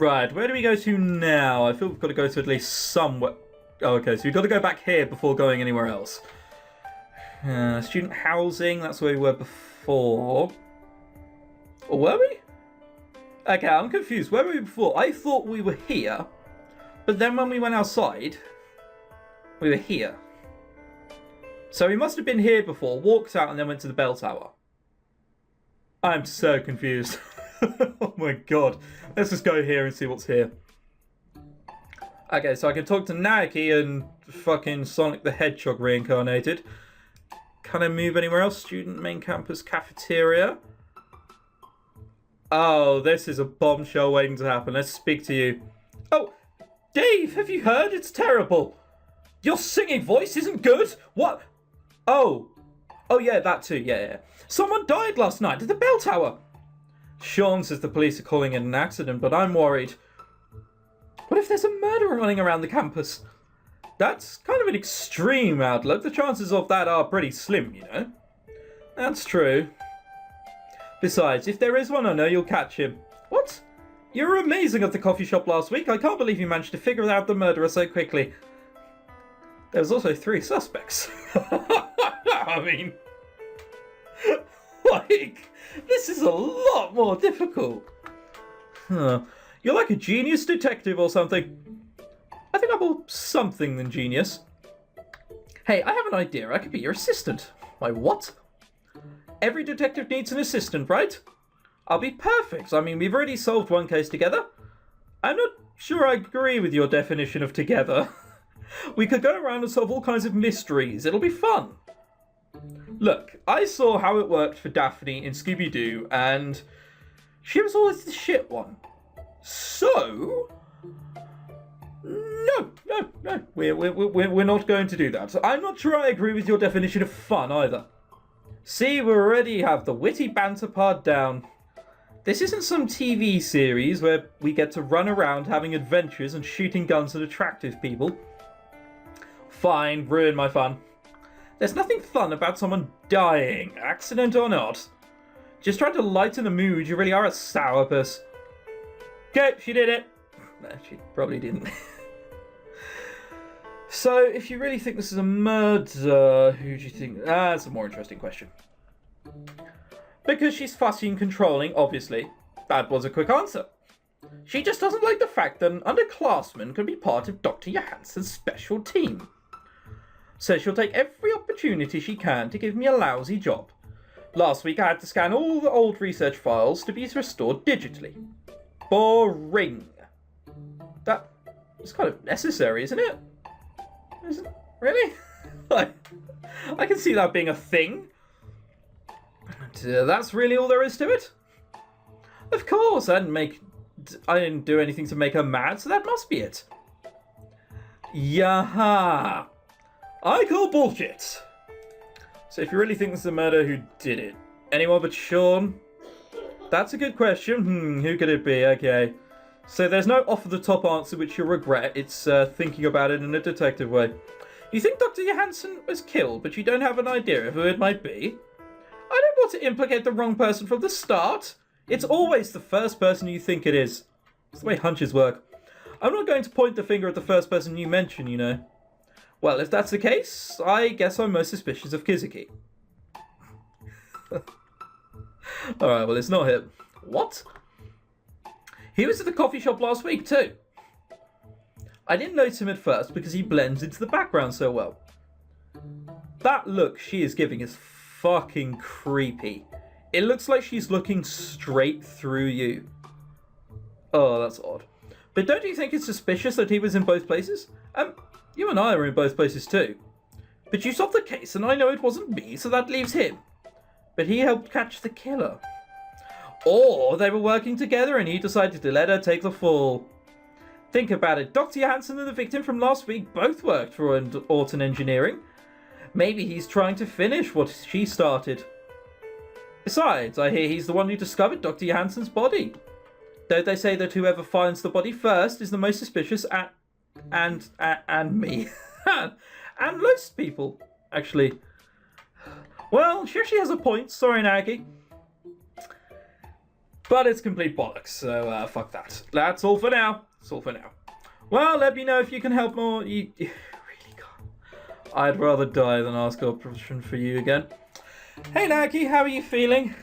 Right, where do we go to now? I feel we've got to go to at least somewhere. Oh, okay, so we've got to go back here before going anywhere else. Student housing, that's where we were before. Or were we? Okay, I'm confused. Where were we before? I thought we were here, but then when we went outside, we were here. So we must have been here before, walked out, and then went to the bell tower. I'm so confused. Oh my god. Let's just go here and see what's here. Okay, so I can talk to Nagi and fucking Sonic the Hedgehog reincarnated. Can I move anywhere else? Student main campus cafeteria. Oh, this is a bombshell waiting to happen. Let's speak to you. Oh, Dave, have you heard? It's terrible. Your singing voice isn't good. What? Oh. Oh, yeah, that too. Yeah. Someone died last night at the bell tower. Sean says the police are calling it an accident, but I'm worried. What if there's a murderer running around the campus? That's kind of an extreme outlook. The chances of that are pretty slim, you know. That's true. Besides, if there is one, I know you'll catch him. What? You were amazing at the coffee shop last week. I can't believe you managed to figure out the murderer so quickly. There was also 3 suspects. I mean, like, this is a lot more difficult. Huh. You're like a genius detective or something. I think I'm more something than genius. Hey, I have an idea. I could be your assistant. My what? Every detective needs an assistant, right? I'll be perfect. I mean, we've already solved one case together. I'm not sure I agree with your definition of together. We could go around and solve all kinds of mysteries. It'll be fun. Look, I saw how it worked for Daphne in Scooby-Doo, and she was always the shit one. So, no, we're not going to do that. I'm not sure I agree with your definition of fun either. See, we already have the witty banter part down. This isn't some TV series where we get to run around having adventures and shooting guns at attractive people. Fine, ruin my fun. There's nothing fun about someone dying, accident or not. Just trying to lighten the mood, you really are a sourpuss. Okay, she did it. No, she probably didn't. So, if you really think this is a murder, who do you think? That's a more interesting question. Because she's fussy and controlling, obviously. That was a quick answer. She just doesn't like the fact that an underclassman can be part of Dr. Johansson's special team. So she'll take every opportunity she can to give me a lousy job. Last week I had to scan all the old research files to be restored digitally. Boring. That is kind of necessary, isn't it? Isn't it? Really? I can see that being a thing. And, that's really all there is to it? Of course, I didn't do anything to make her mad, so that must be it. Yaha. I call bullshit. So if you really think this is a murder, who did it? Anyone but Sean? That's a good question. Who could it be? Okay. So there's no off-the-top answer which you'll regret. It's thinking about it in a detective way. You think Dr. Johansson was killed, but you don't have an idea of who it might be? I don't want to implicate the wrong person from the start. It's always the first person you think it is. It's the way hunches work. I'm not going to point the finger at the first person you mention, you know. Well, if that's the case, I guess I'm most suspicious of Kizuki. Alright, well, it's not him. What? He was at the coffee shop last week, too. I didn't notice him at first because he blends into the background so well. That look she is giving is fucking creepy. It looks like she's looking straight through you. Oh, that's odd. But don't you think it's suspicious that he was in both places? You and I are in both places too. But you solved the case and I know it wasn't me, so that leaves him. But he helped catch the killer. Or they were working together and he decided to let her take the fall. Think about it. Dr. Johansson and the victim from last week both worked for Orton Engineering. Maybe he's trying to finish what she started. Besides, I hear he's the one who discovered Dr. Johansson's body. Don't they say that whoever finds the body first is the most suspicious and me. And most people, actually. Well, sure she has a point. Sorry, Nagi. But it's complete bollocks, so fuck that. That's all for now. That's all for now. Well, let me know if you can help more. You really can't. I'd rather die than ask option for you again. Hey Nagi, how are you feeling?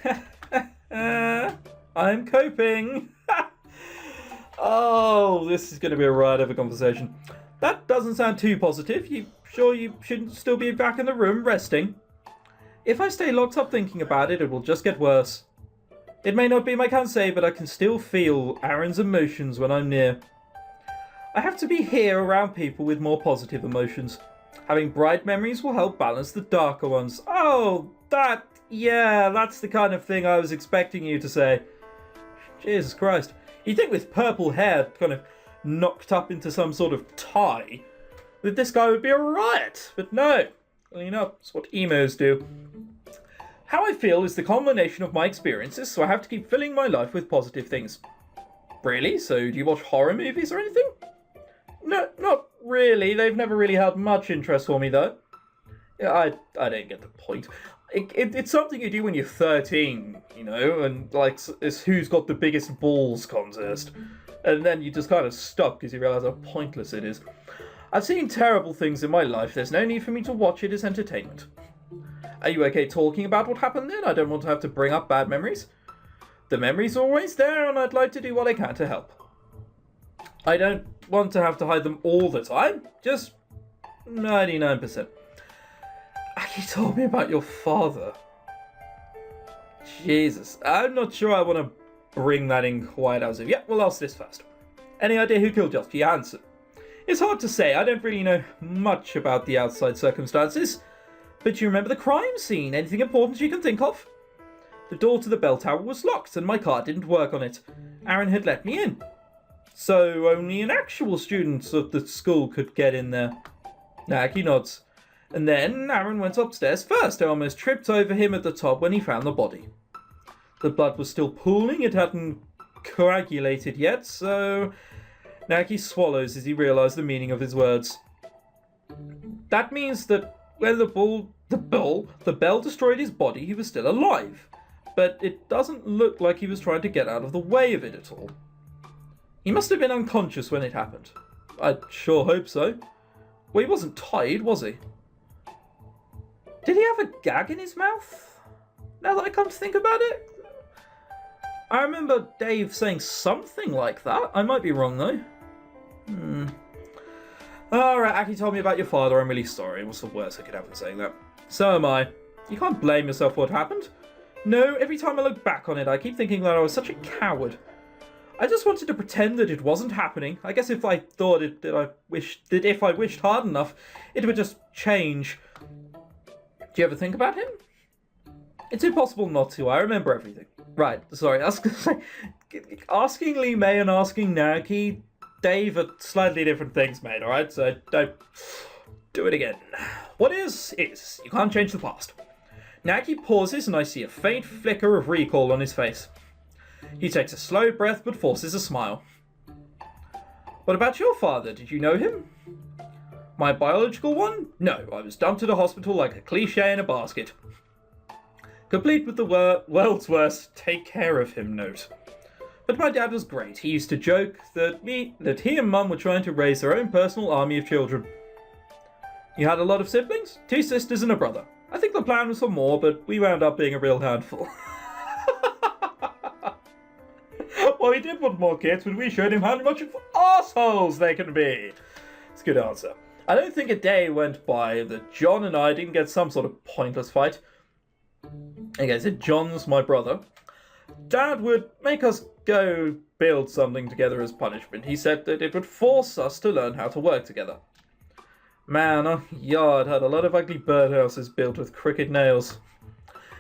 I'm coping. Oh, this is going to be a ride of a conversation. That doesn't sound too positive. You sure you shouldn't still be back in the room resting? If I stay locked up thinking about it, it will just get worse. It may not be my Kansei, but I can still feel Aaron's emotions when I'm near. I have to be here around people with more positive emotions. Having bright memories will help balance the darker ones. Oh, that's the kind of thing I was expecting you to say. Jesus Christ. You'd think with purple hair kind of knocked up into some sort of tie, that this guy would be a riot. But no, well, that's what emos do. How I feel is the combination of my experiences, so I have to keep filling my life with positive things. Really? So do you watch horror movies or anything? No, not really. They've never really held much interest for me, though. Yeah, I don't get the point. It's something you do when you're 13, and like it's who's got the biggest balls contest. And then you just kind of stop because you realise how pointless it is. I've seen terrible things in my life. There's no need for me to watch it as entertainment. Are you okay talking about what happened then? I don't want to have to bring up bad memories. The memories are always there, and I'd like to do what I can to help. I don't want to have to hide them all the time, just 99%. Aki told me about your father. Jesus, I'm not sure I want to bring that in quite as of yet. We'll ask this first. Any idea who killed Josh Jansen? It's hard to say. I don't really know much about the outside circumstances. But you remember the crime scene? Anything important you can think of? The door to the bell tower was locked and my card didn't work on it. Aaron had let me in. So only an actual student of the school could get in there. Nagi nods. And then Aaron went upstairs first. I almost tripped over him at the top when he found the body. The blood was still pooling. It hadn't coagulated yet, so Nagi swallows as he realized the meaning of his words. That means that when the bell destroyed his body, he was still alive. But it doesn't look like he was trying to get out of the way of it at all. He must have been unconscious when it happened. I sure hope so. Well, he wasn't tied, was he? Did he have a gag in his mouth? Now that I come to think about it? I remember Dave saying something like that. I might be wrong, though. Alright, Aki told me about your father. I'm really sorry. What's the worst I could have in saying that? So am I. You can't blame yourself for what happened. No, every time I look back on it, I keep thinking that I was such a coward. I just wanted to pretend that it wasn't happening. I guess if I thought if I wished hard enough, it would just change. Do you ever think about him? It's impossible not to. I remember everything. Right, sorry. I was going to say, asking Lee May and asking Nagi, Dave are slightly different things, mate, alright? So don't do it again. What is. You can't change the past. Nagi pauses and I see a faint flicker of recall on his face. He takes a slow breath but forces a smile. What about your father? Did you know him? My biological one? No, I was dumped at a hospital like a cliche in a basket. Complete with the world's worst take care of him note. But my dad was great. He used to joke that he and Mum were trying to raise their own personal army of children. You had a lot of siblings? 2 sisters and a brother. I think the plan was for more, but we wound up being a real handful. Well, he did want more kids, but we showed him how much of assholes they can be. It's a good answer. I don't think a day went by that John and I didn't get some sort of pointless fight. Okay, so John's my brother. Dad would make us go build something together as punishment. He said that it would force us to learn how to work together. Man, our yard had a lot of ugly birdhouses built with crooked nails.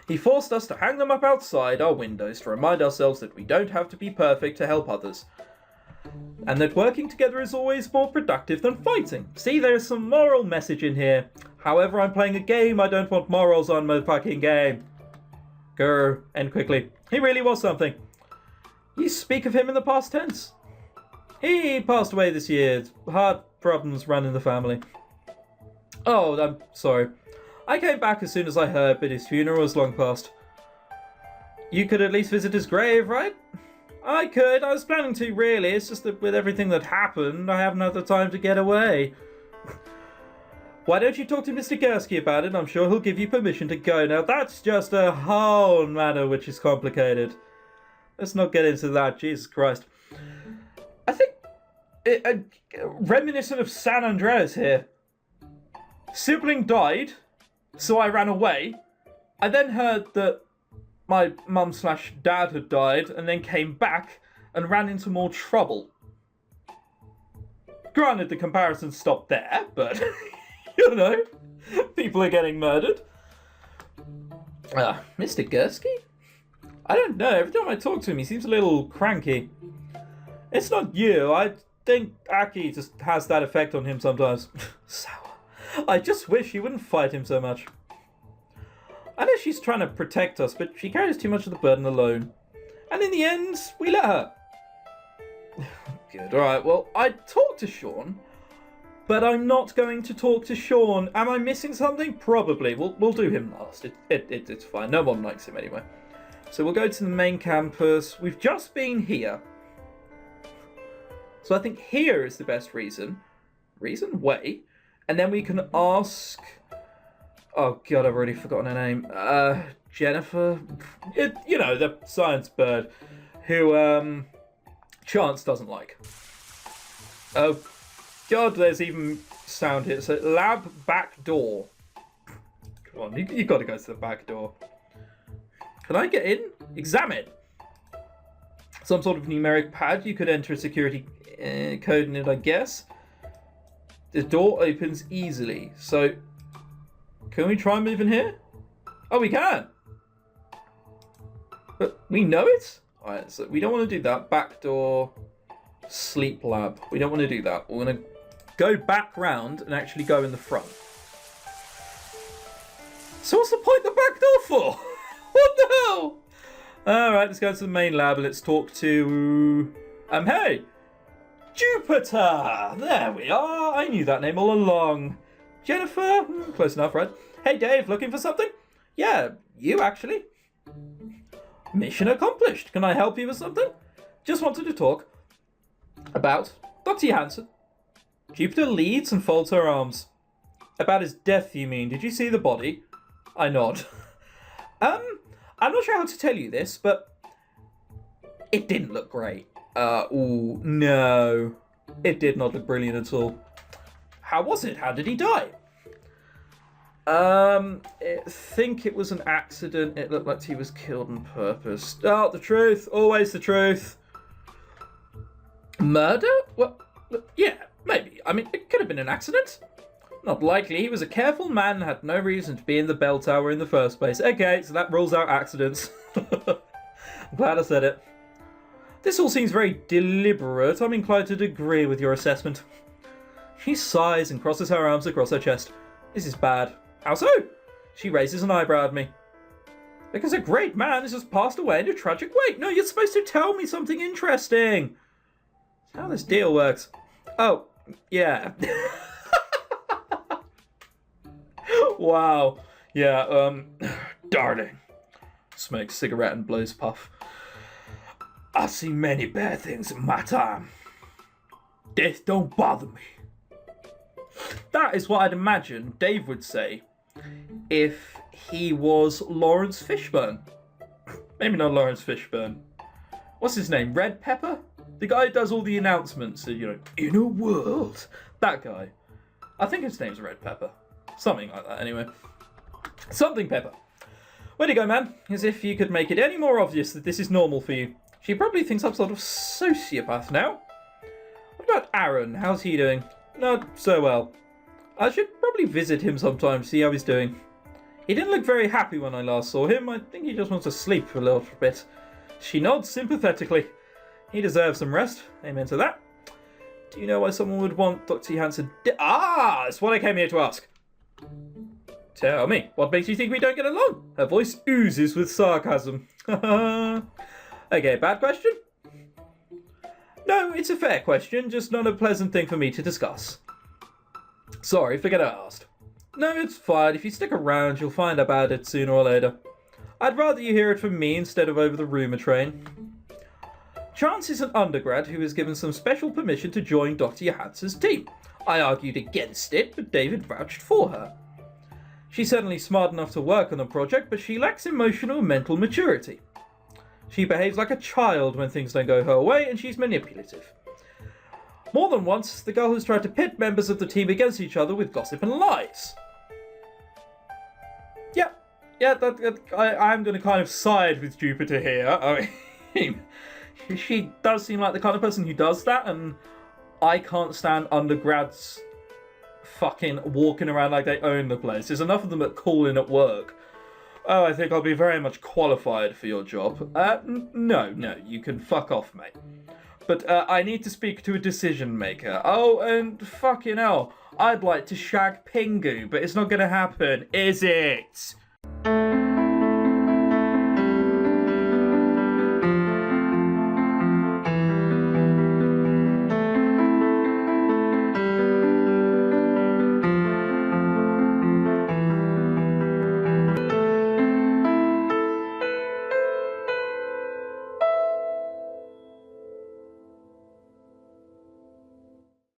He forced us to hang them up outside our windows to remind ourselves that we don't have to be perfect to help others. And that working together is always more productive than fighting. See, there's some moral message in here. However, I'm playing a game, I don't want morals on my fucking game. Grr, end quickly. He really was something. You speak of him in the past tense. He passed away this year. Heart problems run in the family. Oh, I'm sorry. I came back as soon as I heard, but his funeral was long past. You could at least visit his grave, right? I could. I was planning to, really. It's just that with everything that happened, I haven't had the time to get away. Why don't you talk to Mr. Gursky about it? I'm sure he'll give you permission to go. Now, that's just a whole matter which is complicated. Let's not get into that. Jesus Christ. I think... reminiscent of San Andreas here. Sibling died, so I ran away. I then heard that my mum/dad had died, and then came back and ran into more trouble. Granted, the comparison stopped there, but... you know, people are getting murdered. Mr. Gursky? I don't know. Every time I talk to him, he seems a little cranky. It's not you. I think Aki just has that effect on him sometimes. Sour. I just wish he wouldn't fight him so much. I know she's trying to protect us, but she carries too much of the burden alone. And in the end, we let her. Good. Alright, well, I talked to Sean... but I'm not going to talk to Sean. Am I missing something? Probably. We'll do him last. It's fine. No one likes him anyway. So we'll go to the main campus. We've just been here. So I think here is the best way. And then we can ask... oh god, I've already forgotten her name. Jennifer? You know, the science bird. Who, Chance doesn't like. Oh... god, there's even sound here. So, lab back door. Come on, you've got to go to the back door. Can I get in? Examine. Some sort of numeric pad. You could enter a security code in it, I guess. The door opens easily. So, can we try moving here? Oh, we can. But we know it? Alright, so we don't want to do that. Back door. Sleep lab. We don't want to do that. We're going to go back round and actually go in the front. So what's the point the back door for? What the hell? Alright, let's go to the main lab and let's talk to... hey! Jupiter! There we are! I knew that name all along. Jennifer? Close enough, right? Hey Dave, looking for something? Yeah, you actually. Mission accomplished. Can I help you with something? Just wanted to talk about Dr. Johansson. Jupiter leads and folds her arms. About his death, you mean? Did you see the body? I nod. I'm not sure how to tell you this, but it didn't look great. Ooh, no. It did not look brilliant at all. How was it? How did he die? I think it was an accident. It looked like he was killed on purpose. Oh, the truth. Always the truth. Murder? Well, yeah, maybe. I mean, it could have been an accident. Not likely. He was a careful man and had no reason to be in the bell tower in the first place. Okay, so that rules out accidents. I'm glad I said it. This all seems very deliberate. I'm inclined to agree with your assessment. She sighs and crosses her arms across her chest. This is bad. How so? She raises an eyebrow at me. Because a great man has just passed away in a tragic way. No, you're supposed to tell me something interesting. That's how this deal works. Oh, yeah. Wow. Yeah, darling. Smokes cigarette and blows puff. I've seen many bad things in my time. Death don't bother me. That is what I'd imagine Dave would say if he was Lawrence Fishburne. Maybe not Lawrence Fishburne. What's his name? Red Pepper? The guy who does all the announcements, you know, in a world. That guy. I think his name's Red Pepper. Something like that, anyway. Something Pepper. Where'd you go, man? As if you could make it any more obvious that this is normal for you. She probably thinks I'm sort of sociopath now. What about Aaron? How's he doing? Not so well. I should probably visit him sometime to see how he's doing. He didn't look very happy when I last saw him. I think he just wants to sleep for a little bit. She nods sympathetically. He deserves some rest. Amen to that. Do you know why someone would want Dr. Johansson that's what I came here to ask. Tell me, what makes you think we don't get along? Her voice oozes with sarcasm. Okay, bad question? No, it's a fair question, just not a pleasant thing for me to discuss. Sorry, forget I asked. No, it's fine. If you stick around, you'll find about it sooner or later. I'd rather you hear it from me instead of over the rumour train. Chance is an undergrad who is given some special permission to join Dr. Yahatsu's team. I argued against it, but David vouched for her. She's certainly smart enough to work on the project, but she lacks emotional and mental maturity. She behaves like a child when things don't go her way, and she's manipulative. More than once, the girl has tried to pit members of the team against each other with gossip and lies. I'm going to kind of side with Jupiter here. I mean, she does seem like the kind of person who does that, and I can't stand undergrads fucking walking around like they own the place. There's enough of them that call in at work. Oh, I think I'll be very much qualified for your job. No, you can fuck off, mate. But I need to speak to a decision maker. Oh, and fucking hell, I'd like to shag Pingu, but it's not gonna happen, is it?